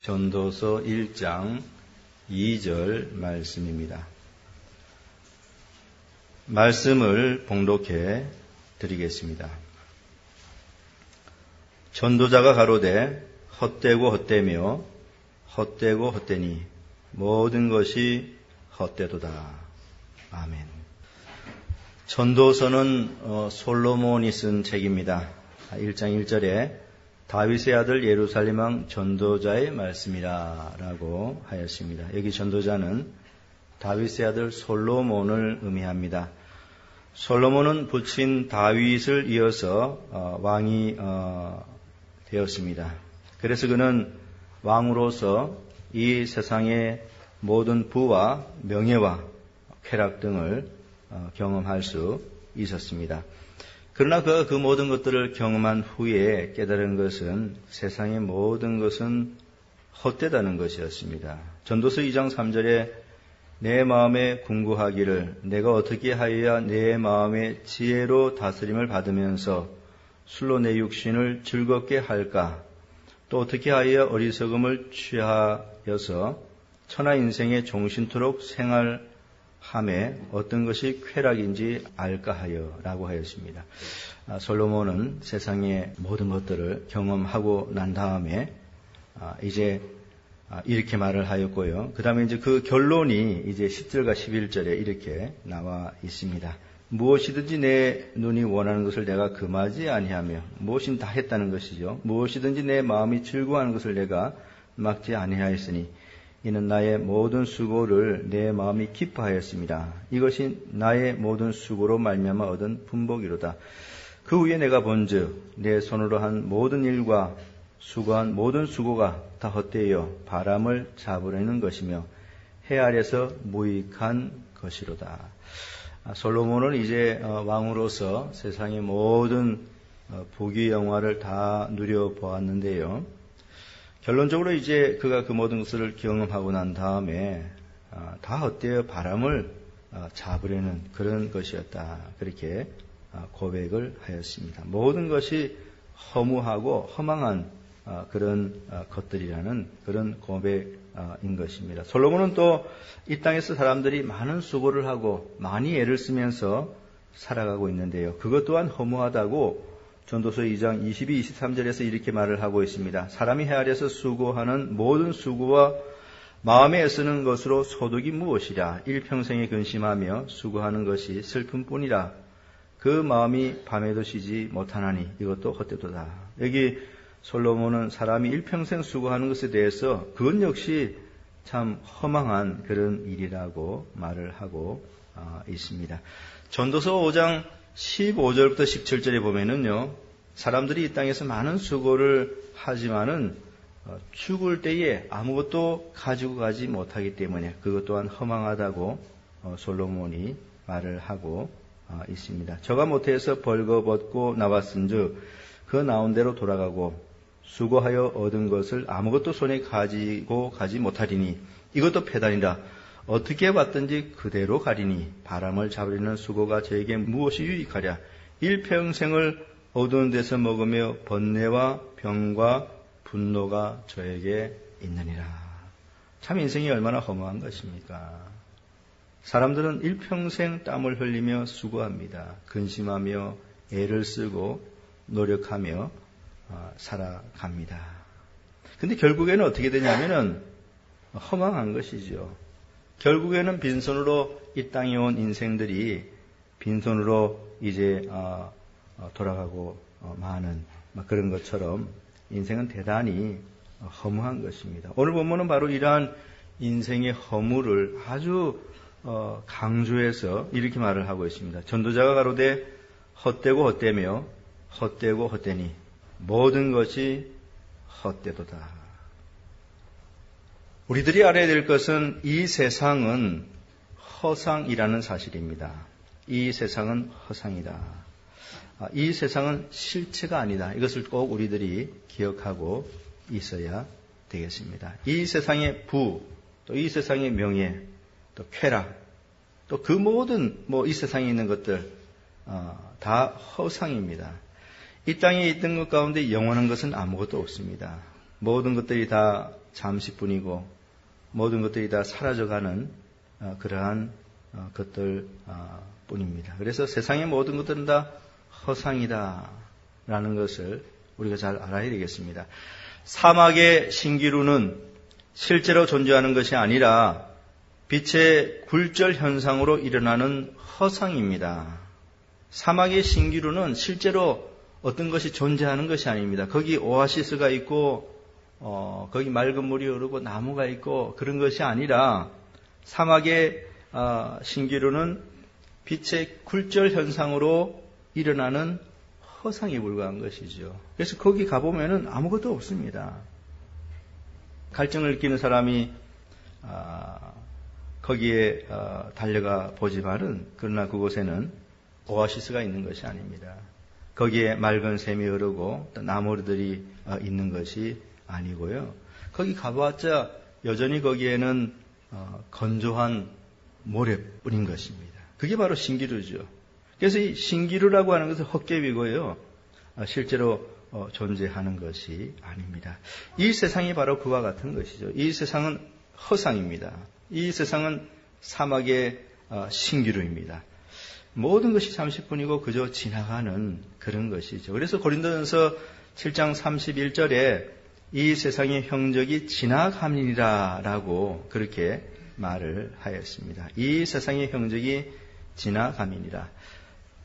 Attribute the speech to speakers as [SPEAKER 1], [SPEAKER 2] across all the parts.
[SPEAKER 1] 전도서 1장 2절 말씀입니다. 말씀을 봉독해 드리겠습니다. 전도자가 가로되 헛되고 헛되며 헛되고 헛되니 모든 것이 헛되도다. 아멘. 전도서는 솔로몬이 쓴 책입니다. 1장 1절에 다윗의 아들 예루살렘 왕 전도자의 말씀이라 라고 하였습니다. 여기 전도자는 다윗의 아들 솔로몬을 의미합니다. 솔로몬은 부친 다윗을 이어서 왕이 되었습니다. 그래서 그는 왕으로서 이 세상의 모든 부와 명예와 쾌락 등을 경험할 수 있었습니다. 그러나 그 모든 것들을 경험한 후에 깨달은 것은 세상의 모든 것은 헛되다는 것이었습니다. 전도서 2장 3절에 내 마음에 궁구하기를 내가 어떻게 하여야 내 마음의 지혜로 다스림을 받으면서 술로 내 육신을 즐겁게 할까? 또 어떻게 하여야 어리석음을 취하여서 천하 인생에 종신토록 생활함에 어떤 것이 쾌락인지 알까 하여 라고 하였습니다. 솔로몬은 세상의 모든 것들을 경험하고 난 다음에 이제 이렇게 말을 하였고요. 그 다음에 이제 그 결론이 이제 10절과 11절에 이렇게 나와 있습니다. 무엇이든지 내 눈이 원하는 것을 내가 금하지 아니하며 무엇인 다 했다는 것이죠. 무엇이든지 내 마음이 즐거워하는 것을 내가 막지 아니하였으니 이는 나의 모든 수고를 내 마음이 기뻐하였습니다. 이것이 나의 모든 수고로 말미암아 얻은 분복이로다. 그 후에 내가 본즉 내 손으로 한 모든 일과 수고한 모든 수고가 다 헛되어 바람을 잡으려는 것이며 해 아래서 무익한 것이로다. 솔로몬은 이제 왕으로서 세상의 모든 부귀 영화를 다 누려보았는데요. 결론적으로 이제 그가 그 모든 것을 경험하고 난 다음에 다 헛되어 바람을 잡으려는 그런 것이었다. 그렇게 고백을 하였습니다. 모든 것이 허무하고 허망한 그런 것들이라는 그런 고백인 것입니다. 솔로몬은 또 이 땅에서 사람들이 많은 수고를 하고 많이 애를 쓰면서 살아가고 있는데요. 그것 또한 허무하다고 전도서 2장 22, 23절에서 이렇게 말을 하고 있습니다. 사람이 해 아래서 수고하는 모든 수고와 마음에 애쓰는 것으로 소득이 무엇이랴? 일평생에 근심하며 수고하는 것이 슬픔뿐이라. 그 마음이 밤에도 쉬지 못하나니 이것도 헛되도다. 여기 솔로몬은 사람이 일평생 수고하는 것에 대해서 그것 역시 참 허망한 그런 일이라고 말을 하고 있습니다. 전도서 5장 15절부터 17절에 보면은요, 사람들이 이 땅에서 많은 수고를 하지만은 죽을 때에 아무것도 가지고 가지 못하기 때문에 그것 또한 허망하다고 솔로몬이 말을 하고 있습니다. 저가 못해서 벌거벗고 나왔은즉 그 나온 대로 돌아가고 수고하여 얻은 것을 아무것도 손에 가지고 가지 못하리니 이것도 패단이라. 어떻게 받든지 그대로 가리니 바람을 잡으려는 수고가 저에게 무엇이 유익하랴. 일평생을 어두운 데서 먹으며 번뇌와 병과 분노가 저에게 있느니라. 참 인생이 얼마나 허무한 것입니까? 사람들은 일평생 땀을 흘리며 수고합니다. 근심하며 애를 쓰고 노력하며 살아갑니다. 근데 결국에는 어떻게 되냐면은 허망한 것이죠. 결국에는 빈손으로 이 땅에 온 인생들이 빈손으로 이제 돌아가고 마는 그런 것처럼 인생은 대단히 허무한 것입니다. 오늘 본문은 바로 이러한 인생의 허무를 아주 강조해서 이렇게 말을 하고 있습니다. 전도자가 가로되 헛되고 헛되며 헛되고 헛되니 모든 것이 헛되도다. 우리들이 알아야 될 것은 이 세상은 허상이라는 사실입니다. 이 세상은 허상이다. 이 세상은 실체가 아니다. 이것을 꼭 우리들이 기억하고 있어야 되겠습니다. 이 세상의 부, 또 이 세상의 명예, 또 쾌락, 또 그 모든 이 세상에 있는 것들 다 허상입니다. 이 땅에 있던 것 가운데 영원한 것은 아무것도 없습니다. 모든 것들이 다 잠시뿐이고 모든 것들이 다 사라져가는 그러한 것들 뿐입니다. 그래서 세상의 모든 것들은 다 허상이다 라는 것을 우리가 잘 알아야 되겠습니다. 사막의 신기루는 실제로 존재하는 것이 아니라 빛의 굴절 현상으로 일어나는 허상입니다. 사막의 신기루는 실제로 어떤 것이 존재하는 것이 아닙니다. 거기 오아시스가 있고 거기 맑은 물이 흐르고 나무가 있고 그런 것이 아니라 사막의 신기루는 빛의 굴절 현상으로 일어나는 허상에 불과한 것이죠. 그래서 거기 가보면은 아무것도 없습니다. 갈증을 느끼는 사람이 거기에 달려가 보지만은 그러나 그곳에는 오아시스가 있는 것이 아닙니다. 거기에 맑은 샘이 흐르고 또 나무들이 있는 것이 아니고요. 거기 가봤자 여전히 거기에는 건조한 모래뿐인 것입니다. 그게 바로 신기루죠. 그래서 이 신기루라고 하는 것은 헛개비고요. 실제로 존재하는 것이 아닙니다. 이 세상이 바로 그와 같은 것이죠. 이 세상은 허상입니다. 이 세상은 사막의 신기루입니다. 모든 것이 잠시뿐이고 그저 지나가는 그런 것이죠. 그래서 고린도전서 7장 31절에 이 세상의 형적이 지나감이니라 라고 그렇게 말을 하였습니다. 이 세상의 형적이 지나감이니라.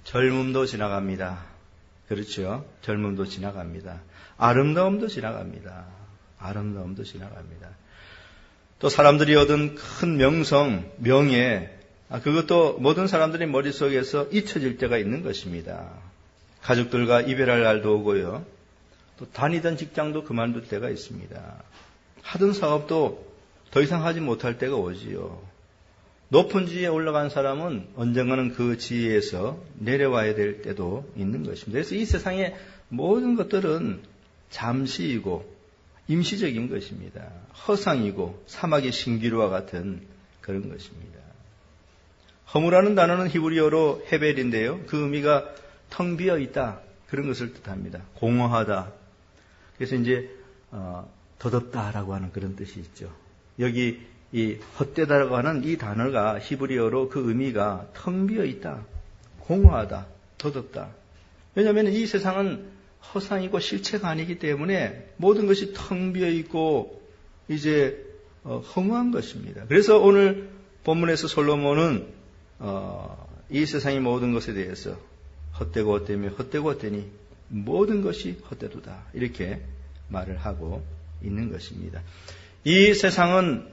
[SPEAKER 1] 젊음도 지나갑니다. 그렇죠? 젊음도 지나갑니다. 아름다움도 지나갑니다. 아름다움도 지나갑니다. 또 사람들이 얻은 큰 명성, 명예, 그것도 모든 사람들의 머릿속에서 잊혀질 때가 있는 것입니다. 가족들과 이별할 날도 오고요. 또 다니던 직장도 그만둘 때가 있습니다. 하던 사업도 더 이상 하지 못할 때가 오지요. 높은 지위에 올라간 사람은 언젠가는 그 지위에서 내려와야 될 때도 있는 것입니다. 그래서 이 세상의 모든 것들은 잠시이고 임시적인 것입니다. 허상이고 사막의 신기루와 같은 그런 것입니다. 허무라는 단어는 히브리어로 헤벨인데요. 그 의미가 텅 비어 있다 그런 것을 뜻합니다. 공허하다. 그래서 이제 더덥다라고 하는 그런 뜻이 있죠. 여기 이 헛되다라고 하는 이 단어가 히브리어로 그 의미가 텅 비어 있다, 공허하다, 더덥다. 왜냐하면 이 세상은 허상이고 실체가 아니기 때문에 모든 것이 텅 비어 있고 이제 허무한 것입니다. 그래서 오늘 본문에서 솔로몬은 이 세상의 모든 것에 대해서 헛되고 헛되며 헛되고 헛되니 모든 것이 헛되도다 이렇게 말을 하고 있는 것입니다. 이 세상은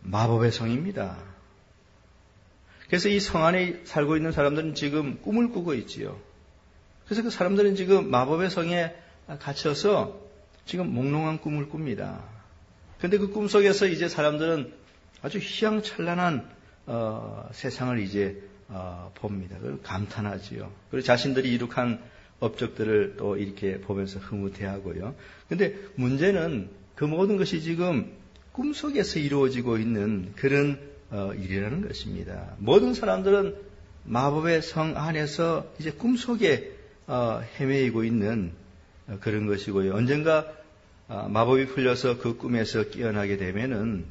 [SPEAKER 1] 마법의 성입니다. 그래서 이 성 안에 살고 있는 사람들은 지금 꿈을 꾸고 있지요. 그래서 그 사람들은 지금 마법의 성에 갇혀서 지금 몽롱한 꿈을 꿉니다. 그런데 그 꿈 속에서 이제 사람들은 아주 휘황찬란한 세상을 이제 봅니다. 감탄하지요. 그리고 자신들이 이룩한 업적들을 또 이렇게 보면서 흐뭇해하고요. 그런데 문제는 그 모든 것이 지금 꿈속에서 이루어지고 있는 그런 일이라는 것입니다. 모든 사람들은 마법의 성 안에서 이제 꿈속에 헤매이고 있는 그런 것이고요. 언젠가 마법이 풀려서 그 꿈에서 깨어나게 되면은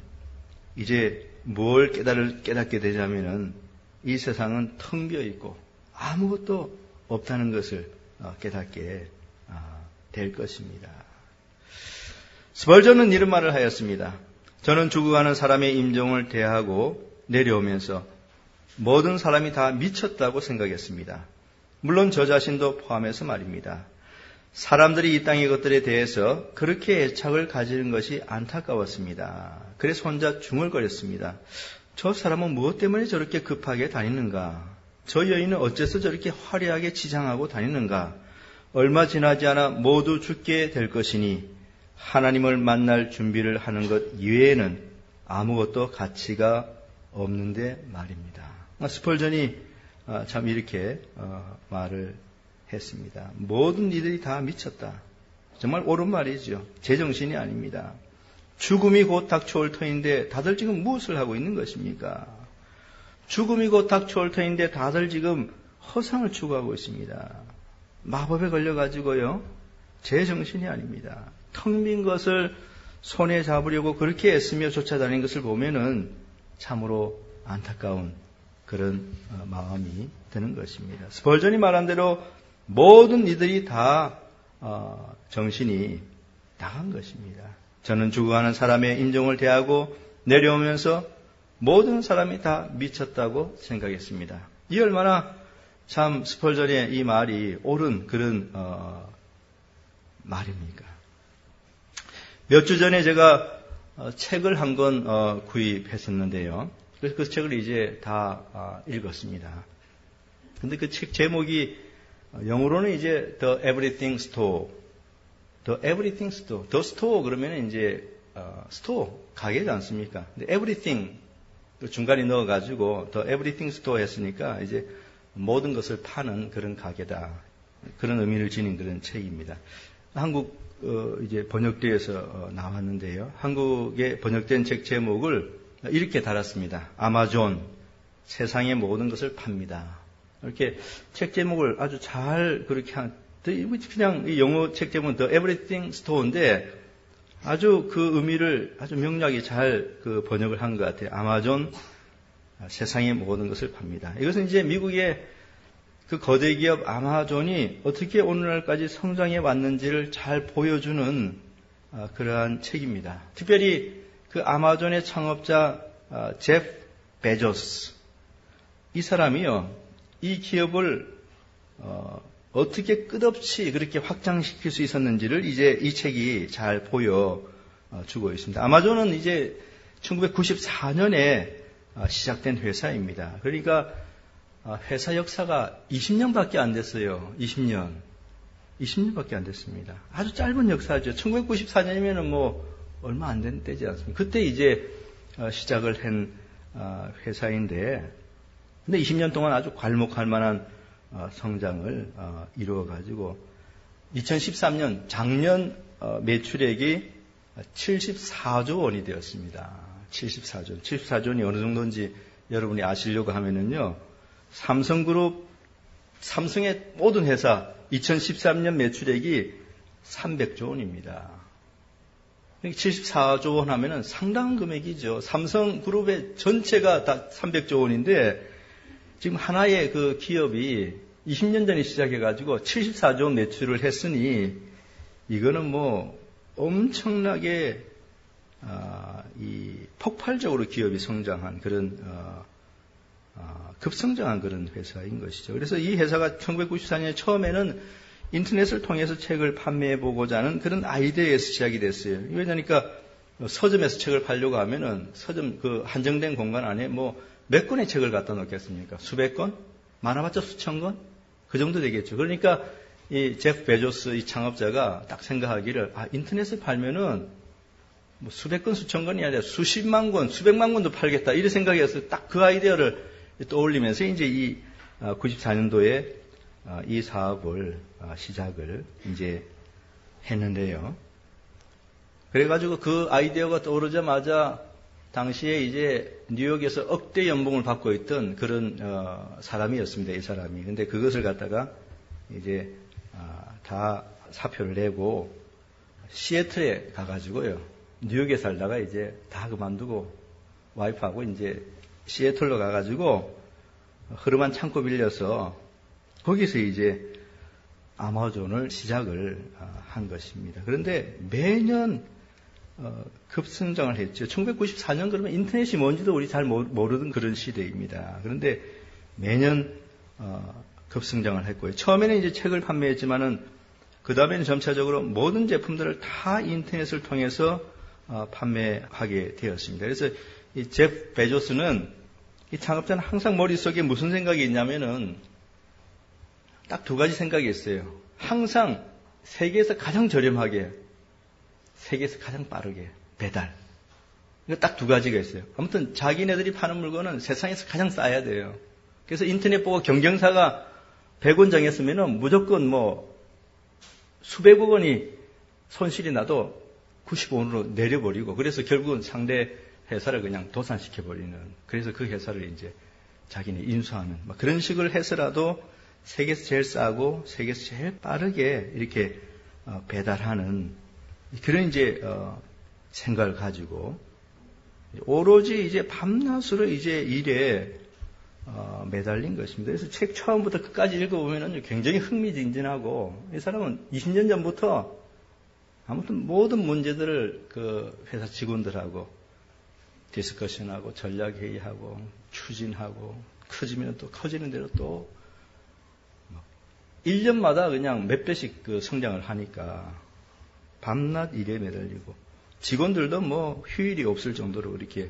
[SPEAKER 1] 이제 뭘 깨닫게 되자면은 이 세상은 텅 비어 있고 아무것도 없다는 것을 깨닫게 될 것입니다. 스펄전은 이런 말을 하였습니다. 저는 죽어가는 사람의 임종을 대하고 내려오면서 모든 사람이 다 미쳤다고 생각했습니다. 물론 저 자신도 포함해서 말입니다. 사람들이 이 땅의 것들에 대해서 그렇게 애착을 가지는 것이 안타까웠습니다. 그래서 혼자 중얼거렸습니다. 저 사람은 무엇 때문에 저렇게 급하게 다니는가? 저 여인은 어째서 저렇게 화려하게 치장하고 다니는가? 얼마 지나지 않아 모두 죽게 될 것이니 하나님을 만날 준비를 하는 것 이외에는 아무것도 가치가 없는데 말입니다. 스펄전이 참 이렇게 말을 했습니다. 모든 이들이 다 미쳤다. 정말 옳은 말이죠. 제정신이 아닙니다. 죽음이 곧 닥쳐올 터인데 다들 지금 무엇을 하고 있는 것입니까? 죽음이 곧 닥쳐올 터인데 다들 지금 허상을 추구하고 있습니다. 마법에 걸려가지고요. 제정신이 아닙니다. 텅 빈 것을 손에 잡으려고 그렇게 애쓰며 쫓아다니는 것을 보면은 참으로 안타까운 그런 마음이 드는 것입니다. 스펄전이 말한 대로 모든 이들이 다 정신이 나간 것입니다. 저는 죽어가는 사람의 인종을 대하고 내려오면서 모든 사람이 다 미쳤다고 생각했습니다. 이 얼마나 참 스펄전의 이 말이 옳은 그런 말입니까? 몇 주 전에 제가 책을 한 권 구입했었는데요. 그래서 그 책을 이제 다 읽었습니다. 근데 그 책 제목이 영어로는 이제 The Everything Store. The Everything Store. The Store 그러면 이제 스토어 가게지 않습니까? 근데 Everything 중간에 넣어가지고 The Everything Store 했으니까 이제 모든 것을 파는 그런 가게다. 그런 의미를 지닌 그런 책입니다. 한국 이제 번역대에서 나왔는데요. 한국에 번역된 책 제목을 이렇게 달았습니다. 아마존, 세상의 모든 것을 팝니다. 이렇게 책 제목을 아주 잘 그렇게 그냥 이 영어 책 제목은 The Everything Store인데 아주 그 의미를 아주 명료하게 잘 그 번역을 한 것 같아요. 아마존, 세상의 모든 것을 팝니다. 이것은 이제 미국의 그 거대 기업 아마존이 어떻게 오늘날까지 성장해 왔는지를 잘 보여주는 그러한 책입니다. 특별히 그 아마존의 창업자 제프 베조스, 이 사람이요, 이 기업을 어떻게 끝없이 그렇게 확장시킬 수 있었는지를 이제 이 책이 잘 보여주고 있습니다. 아마존은 이제 1994년에 시작된 회사입니다. 그러니까 회사 역사가 20년밖에 안 됐어요. 20년밖에 안 됐습니다. 아주 짧은 역사죠. 1994년이면은 뭐 얼마 안 된 때지 않습니까? 그때 이제 시작을 한 회사인데, 근데 20년 동안 아주 괄목할 만한 성장을 이루어가지고 2013년 작년 매출액이 74조 원이 되었습니다. 74조 원이 어느 정도인지 여러분이 아시려고 하면은요, 삼성그룹, 삼성의 모든 회사 2013년 매출액이 300조 원입니다. 74조 원 하면은 상당한 금액이죠. 삼성그룹의 전체가 다 300조 원인데 지금 하나의 그 기업이 20년 전에 시작해가지고 74조 원 매출을 했으니 이거는 뭐 엄청나게 이 폭발적으로 기업이 성장한 그런 급성장한 그런 회사인 것이죠. 그래서 이 회사가 1994년 처음에는 인터넷을 통해서 책을 판매해보고자 하는 그런 아이디어에서 시작이 됐어요. 왜냐니까 서점에서 책을 팔려고 하면은 서점 그 한정된 공간 안에 뭐 몇 권의 책을 갖다 놓겠습니까? 수백 권? 많아봤자 수천 권? 그 정도 되겠죠. 그러니까 이 제프 베조스 이 창업자가 딱 생각하기를, 인터넷에 팔면은 뭐 수백 권, 수천 권이 아니라 수십만 권, 수백만 권도 팔겠다. 이런 생각이어서 딱 그 아이디어를 떠올리면서 이제 이 94년도에 이 사업을 시작을 이제 했는데요. 그래가지고 그 아이디어가 떠오르자마자 당시에 이제 뉴욕에서 억대 연봉을 받고 있던 그런 사람이었습니다. 이 사람이. 근데 그것을 갖다가 이제 다 사표를 내고 시애틀에 가가지고요. 뉴욕에 살다가 이제 다 그만두고 와이프하고 이제 시애틀로 가가지고 흐름한 창고 빌려서 거기서 이제 아마존을 시작을 한 것입니다. 그런데 매년 급성장을 했죠. 1994년 그러면 인터넷이 뭔지도 우리 잘 모르던 그런 시대입니다. 그런데 매년 급성장을 했고요. 처음에는 이제 책을 판매했지만은 그 다음에는 점차적으로 모든 제품들을 다 인터넷을 통해서 판매하게 되었습니다. 그래서 이 제프 베조스는 이 창업자는 항상 머릿속에 무슨 생각이 있냐면은 딱 두 가지 생각이 있어요. 항상 세계에서 가장 저렴하게, 세계에서 가장 빠르게 배달. 이거 딱 두 가지가 있어요. 아무튼 자기네들이 파는 물건은 세상에서 가장 싸야 돼요. 그래서 인터넷 보고 경쟁사가 100원 정했으면은 무조건 뭐 수백억 원이 손실이 나도 95원으로 내려버리고, 그래서 결국은 상대 회사를 그냥 도산시켜버리는, 그래서 그 회사를 이제 자기네 인수하는, 그런 식으로 해서라도 세계에서 제일 싸고 세계에서 제일 빠르게 이렇게 배달하는 그런 이제 생각을 가지고 오로지 이제 밤낮으로 이제 일에 매달린 것입니다. 그래서 책 처음부터 끝까지 읽어보면 굉장히 흥미진진하고, 이 사람은 20년 전부터 아무튼 모든 문제들을 그 회사 직원들하고 디스커션하고 전략회의하고 추진하고, 커지면 또 커지는 대로 또 1년마다 그냥 몇 배씩 그 성장을 하니까 밤낮 일에 매달리고, 직원들도 뭐 휴일이 없을 정도로 이렇게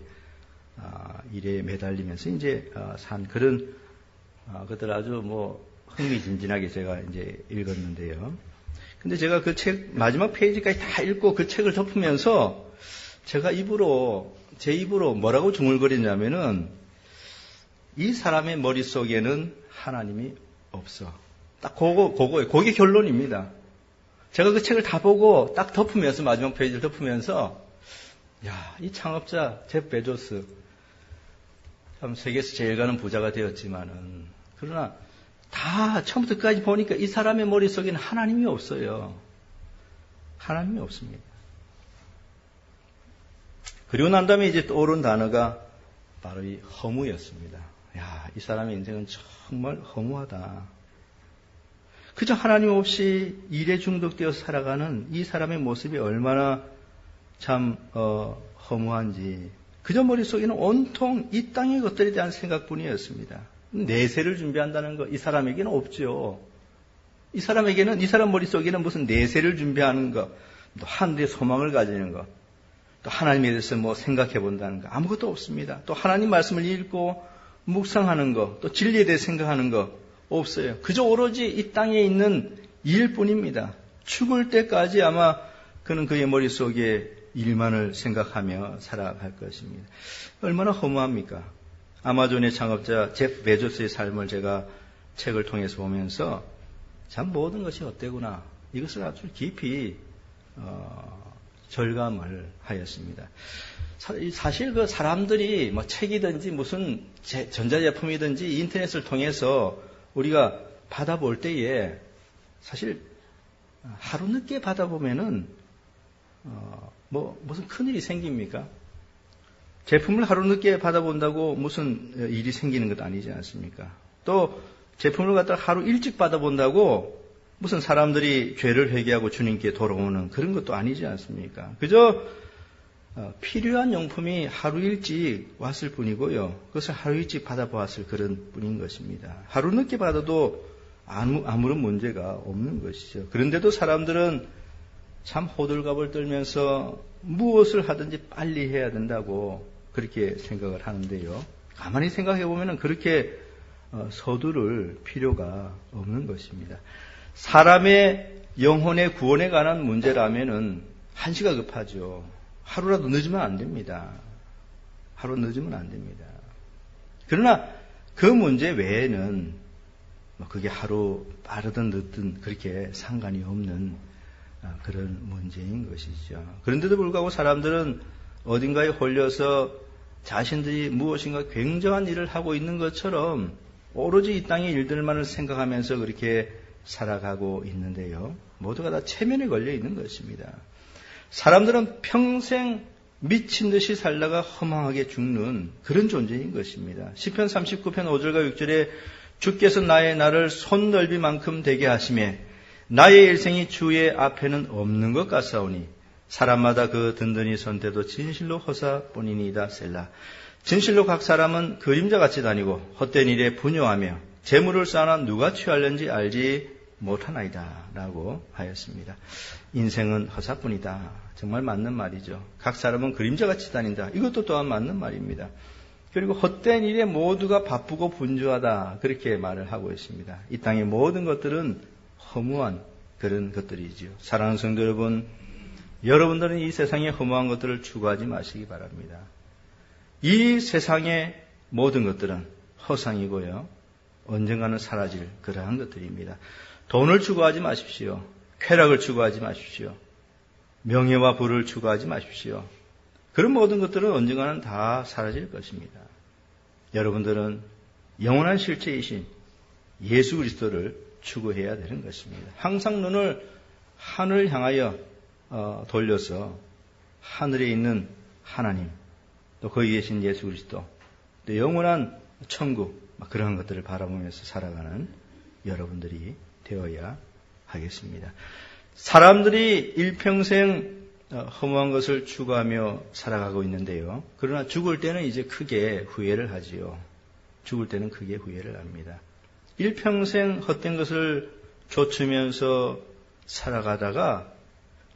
[SPEAKER 1] 일에 매달리면서 이제 산 그런 것들 아주 뭐 흥미진진하게 제가 이제 읽었는데요. 근데 제가 그 책 마지막 페이지까지 다 읽고 그 책을 덮으면서 제가 제 입으로 뭐라고 중얼거리냐면은, 이 사람의 머릿속에는 하나님이 없어. 딱 그게 결론입니다. 제가 그 책을 다 보고 딱 덮으면서, 마지막 페이지를 덮으면서, 이 창업자 제프 베조스, 참 세계에서 제일 가는 부자가 되었지만은, 그러나 다 처음부터 끝까지 보니까 이 사람의 머릿속에는 하나님이 없어요. 하나님이 없습니다. 그리고 난 다음에 이제 떠오른 단어가 바로 이 허무였습니다. 이 사람의 인생은 정말 허무하다. 그저 하나님 없이 일에 중독되어 살아가는 이 사람의 모습이 얼마나 참 허무한지, 그저 머릿속에는 온통 이 땅의 것들에 대한 생각뿐이었습니다. 내세를 준비한다는 거 이 사람에게는 없죠. 이 사람 머릿속에는 무슨 내세를 준비하는 거, 또 하늘의 소망을 가지는 거, 또 하나님에 대해서 뭐 생각해 본다는 거, 아무것도 없습니다. 또 하나님 말씀을 읽고 묵상하는 거, 또 진리에 대해 생각하는 거 없어요. 그저 오로지 이 땅에 있는 일뿐입니다. 죽을 때까지 아마 그는 그의 머릿속에 일만을 생각하며 살아갈 것입니다. 얼마나 허무합니까? 아마존의 창업자 제프 베조스의 삶을 제가 책을 통해서 보면서 참 모든 것이 헛되구나, 이것을 아주 깊이 절감을 하였습니다. 사실 그 사람들이 뭐 책이든지 무슨 전자제품이든지 인터넷을 통해서 우리가 받아볼 때에 사실 하루 늦게 받아보면은 무슨 큰일이 생깁니까? 제품을 하루 늦게 받아본다고 무슨 일이 생기는 것도 아니지 않습니까? 또 제품을 갖다가 하루 일찍 받아본다고 무슨 사람들이 죄를 회개하고 주님께 돌아오는 그런 것도 아니지 않습니까? 그저 필요한 용품이 하루 일찍 왔을 뿐이고요. 그것을 하루 일찍 받아보았을 그런 뿐인 것입니다. 하루 늦게 받아도 아무런 문제가 없는 것이죠. 그런데도 사람들은 참 호들갑을 떨면서 무엇을 하든지 빨리 해야 된다고 그렇게 생각을 하는데요. 가만히 생각해 보면 그렇게 서두를 필요가 없는 것입니다. 사람의 영혼의 구원에 관한 문제라면은 한시가 급하죠. 하루라도 늦으면 안 됩니다. 하루 늦으면 안 됩니다. 그러나 그 문제 외에는 그게 하루 빠르든 늦든 그렇게 상관이 없는 그런 문제인 것이죠. 그런데도 불구하고 사람들은 어딘가에 홀려서 자신들이 무엇인가 굉장한 일을 하고 있는 것처럼 오로지 이 땅의 일들만을 생각하면서 그렇게 살아가고 있는데요. 모두가 다 체면에 걸려 있는 것입니다. 사람들은 평생 미친 듯이 살다가 허망하게 죽는 그런 존재인 것입니다. 시편 39편 5절과 6절에 주께서 나의 날을 손넓이만큼 되게 하시매 나의 일생이 주의 앞에는 없는 것 같사오니 사람마다 그 든든히 선대도 진실로 허사뿐이니이다. 셀라. 진실로 각 사람은 그림자같이 다니고 헛된 일에 분요하며 재물을 쌓아 누가 취하려는지 알지 못하나이다 라고 하였습니다. 인생은 허사뿐이다. 정말 맞는 말이죠. 각 사람은 그림자같이 다닌다. 이것도 또한 맞는 말입니다. 그리고 헛된 일에 모두가 바쁘고 분주하다. 그렇게 말을 하고 있습니다. 이 땅의 모든 것들은 허무한 그런 것들이지요. 사랑하는 성도 여러분, 여러분들은 이 세상의 허무한 것들을 추구하지 마시기 바랍니다. 이 세상의 모든 것들은 허상이고요. 언젠가는 사라질 그러한 것들입니다. 돈을 추구하지 마십시오. 쾌락을 추구하지 마십시오. 명예와 부를 추구하지 마십시오. 그런 모든 것들은 언젠가는 다 사라질 것입니다. 여러분들은 영원한 실체이신 예수 그리스도를 추구해야 되는 것입니다. 항상 눈을 하늘을 향하여 돌려서 하늘에 있는 하나님, 또 거기 계신 예수 그리스도, 또 영원한 천국, 그런 것들을 바라보면서 살아가는 여러분들이 되어야 하겠습니다. 사람들이 일평생 허무한 것을 추구하며 살아가고 있는데요. 그러나 죽을 때는 이제 크게 후회를 하지요. 죽을 때는 크게 후회를 합니다. 일평생 헛된 것을 좇으면서 살아가다가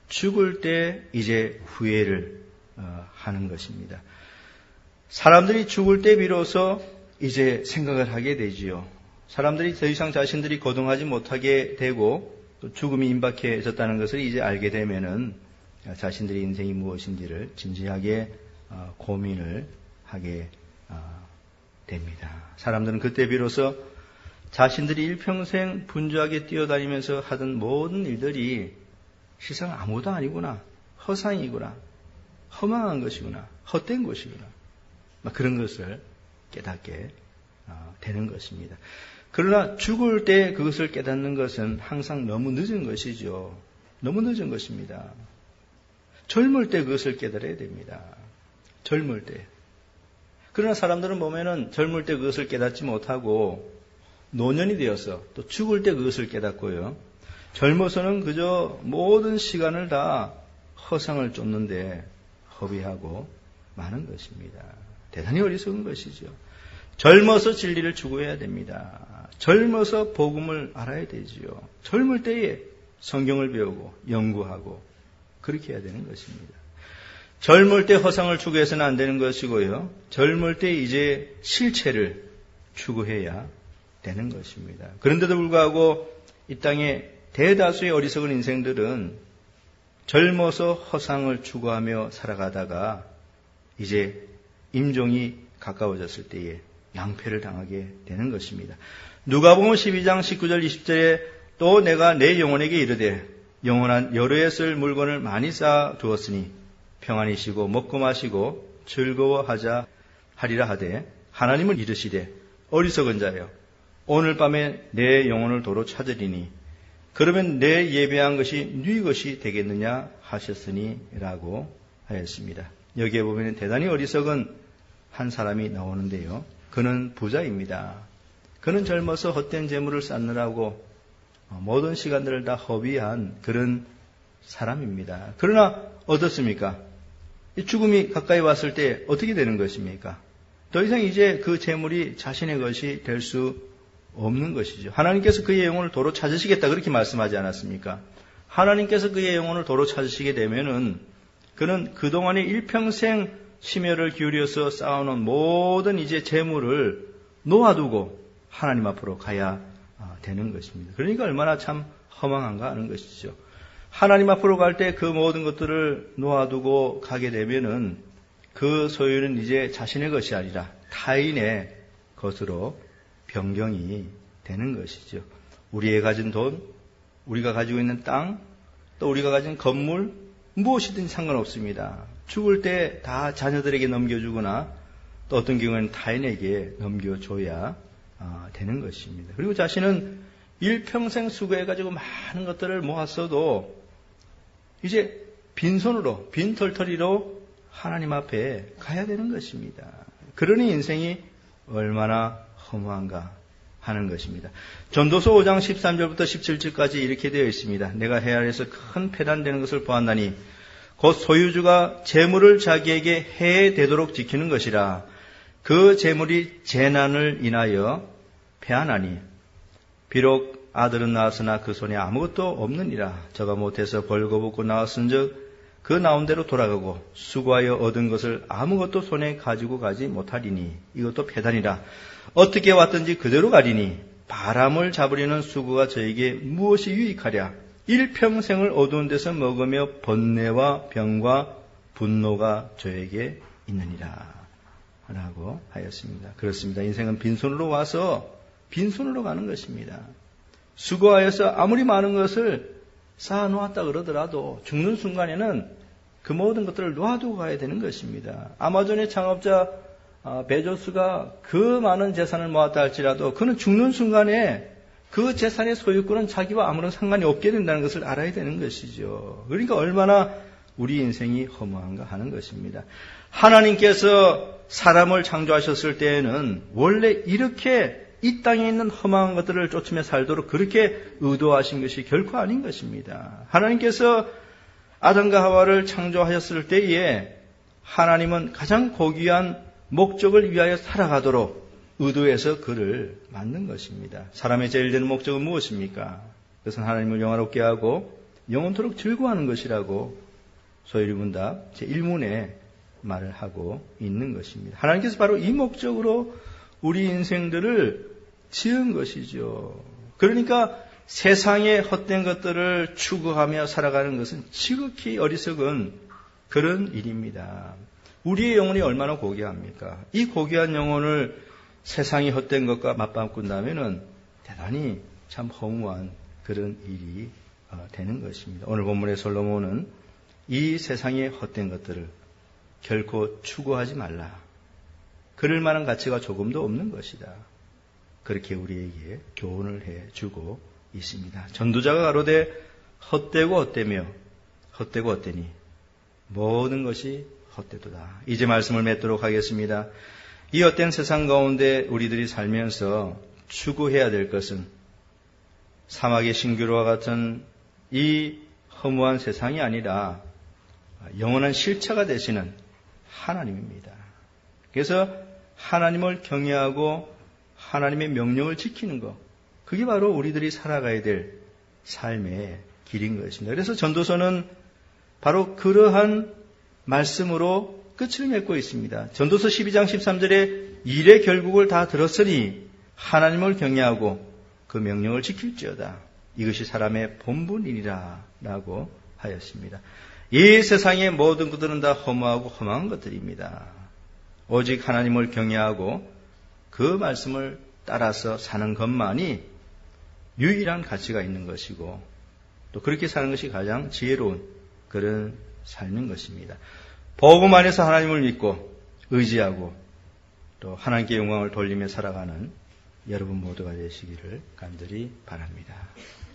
[SPEAKER 1] 죽을 때 이제 후회를 하는 것입니다. 사람들이 죽을 때 비로소 이제 생각을 하게 되지요. 사람들이 더 이상 자신들이 거동하지 못하게 되고 또 죽음이 임박해졌다는 것을 이제 알게 되면은 자신들의 인생이 무엇인지를 진지하게 고민을 하게 됩니다. 사람들은 그때 비로소 자신들이 일평생 분주하게 뛰어다니면서 하던 모든 일들이 실상 아무도 아니구나, 허상이구나, 허망한 것이구나, 헛된 것이구나, 그런 것을 깨닫게 되는 것입니다. 그러나 죽을 때 그것을 깨닫는 것은 항상 너무 늦은 것이죠. 너무 늦은 것입니다. 젊을 때 그것을 깨달아야 됩니다. 젊을 때. 그러나 사람들은 보면은 젊을 때 그것을 깨닫지 못하고 노년이 되어서 또 죽을 때 그것을 깨닫고요. 젊어서는 그저 모든 시간을 다 허상을 쫓는데 허비하고 마는 것입니다. 대단히 어리석은 것이죠. 젊어서 진리를 추구해야 됩니다. 젊어서 복음을 알아야 되지요. 젊을 때에 성경을 배우고 연구하고 그렇게 해야 되는 것입니다. 젊을 때 허상을 추구해서는 안 되는 것이고요. 젊을 때 이제 실체를 추구해야 되는 것입니다. 그런데도 불구하고 이 땅에 대다수의 어리석은 인생들은 젊어서 허상을 추구하며 살아가다가 이제 임종이 가까워졌을 때에 낭패를 당하게 되는 것입니다. 누가복음 12장 19절 20절에 또 내가 내 영혼에게 이르되 영원한 여러에 쓸 물건을 많이 쌓아 두었으니 평안히 쉬고 먹고 마시고 즐거워하자 하리라 하되 하나님은 이르시되 어리석은 자여 오늘 밤에 내 영혼을 도로 찾으리니 그러면 내 예배한 것이 네 것이 되겠느냐 하셨으니 라고 하였습니다. 여기에 보면 대단히 어리석은 한 사람이 나오는데요. 그는 부자입니다. 그는 젊어서 헛된 재물을 쌓느라고 모든 시간들을 다 허비한 그런 사람입니다. 그러나 어떻습니까? 이 죽음이 가까이 왔을 때 어떻게 되는 것입니까? 더 이상 이제 그 재물이 자신의 것이 될 수 없는 것이죠. 하나님께서 그의 영혼을 도로 찾으시겠다 그렇게 말씀하지 않았습니까? 하나님께서 그의 영혼을 도로 찾으시게 되면은 그는 그동안의 일평생 심혈을 기울여서 쌓아놓은 모든 이제 재물을 놓아두고 하나님 앞으로 가야 되는 것입니다. 그러니까 얼마나 참 허망한가 하는 것이죠. 하나님 앞으로 갈 때 그 모든 것들을 놓아두고 가게 되면은 그 소유는 이제 자신의 것이 아니라 타인의 것으로 변경이 되는 것이죠. 우리의 가진 돈, 우리가 가지고 있는 땅, 또 우리가 가진 건물, 무엇이든 상관없습니다. 죽을 때 다 자녀들에게 넘겨주거나 또 어떤 경우에는 타인에게 넘겨줘야 되는 것입니다. 그리고 자신은 일평생 수고해가지고 많은 것들을 모았어도 이제 빈손으로, 빈털터리로 하나님 앞에 가야 되는 것입니다. 그러니 인생이 얼마나 허무한가 하는 것입니다. 전도서 5장 13절부터 17절까지 이렇게 되어 있습니다. 내가 해 아래에서 큰 패단되는 것을 보았나니 곧 소유주가 재물을 자기에게 해되도록 지키는 것이라. 그 재물이 재난을 인하여 패하나니 비록 아들은 낳았으나 그 손에 아무것도 없느니라. 저가 못해서 벌거벗고 나왔은즉 그 나온 대로 돌아가고 수고하여 얻은 것을 아무것도 손에 가지고 가지 못하리니 이것도 패단이라. 어떻게 왔든지 그대로 가리니 바람을 잡으려는 수고가 저에게 무엇이 유익하랴. 일평생을 어두운 데서 먹으며 번뇌와 병과 분노가 저에게 있느니라 라고 하였습니다. 그렇습니다. 인생은 빈손으로 와서 빈손으로 가는 것입니다. 수고하여서 아무리 많은 것을 쌓아놓았다 그러더라도 죽는 순간에는 그 모든 것들을 놓아두고 가야 되는 것입니다. 아마존의 창업자 베조스가 그 많은 재산을 모았다 할지라도 그는 죽는 순간에 그 재산의 소유권은 자기와 아무런 상관이 없게 된다는 것을 알아야 되는 것이죠. 그러니까 얼마나 우리 인생이 허무한가 하는 것입니다. 하나님께서 사람을 창조하셨을 때에는 원래 이렇게 이 땅에 있는 험한 것들을 쫓으며 살도록 그렇게 의도하신 것이 결코 아닌 것입니다. 하나님께서 아담과 하와를 창조하셨을 때에 하나님은 가장 고귀한 목적을 위하여 살아가도록 의도해서 그를 만든 것입니다. 사람의 제일 되는 목적은 무엇입니까? 그것은 하나님을 영화롭게 하고 영원토록 즐거워하는 것이라고 소요리문답 제1문에 말을 하고 있는 것입니다. 하나님께서 바로 이 목적으로 우리 인생들을 지은 것이죠. 그러니까 세상의 헛된 것들을 추구하며 살아가는 것은 지극히 어리석은 그런 일입니다. 우리의 영혼이 얼마나 고귀합니까? 이 고귀한 영혼을 세상의 헛된 것과 맞바꾼다면은 대단히 참 허무한 그런 일이 되는 것입니다. 오늘 본문의 솔로몬은 이 세상의 헛된 것들을 결코 추구하지 말라. 그럴 만한 가치가 조금도 없는 것이다. 그렇게 우리에게 교훈을 해주고 있습니다. 전도자가 가로되 헛되고 헛되며 헛되고 헛되니 모든 것이 헛되도다. 이제 말씀을 맺도록 하겠습니다. 이 헛된 세상 가운데 우리들이 살면서 추구해야 될 것은 사막의 신기루와 같은 이 허무한 세상이 아니라 영원한 실체가 되시는 하나님입니다. 그래서 하나님을 경외하고 하나님의 명령을 지키는 것, 그게 바로 우리들이 살아가야 될 삶의 길인 것입니다. 그래서 전도서는 바로 그러한 말씀으로 끝을 맺고 있습니다. 전도서 12장 13절에 일의 결국을 다 들었으니 하나님을 경외하고 그 명령을 지킬지어다. 이것이 사람의 본분이니라 라고 하였습니다. 이 세상의 모든 것들은 다 허무하고 험한 것들입니다. 오직 하나님을 경외하고 그 말씀을 따라서 사는 것만이 유일한 가치가 있는 것이고 또 그렇게 사는 것이 가장 지혜로운 그런 삶인 것입니다. 복음 안에서 하나님을 믿고 의지하고 또 하나님께 영광을 돌리며 살아가는 여러분 모두가 되시기를 간절히 바랍니다.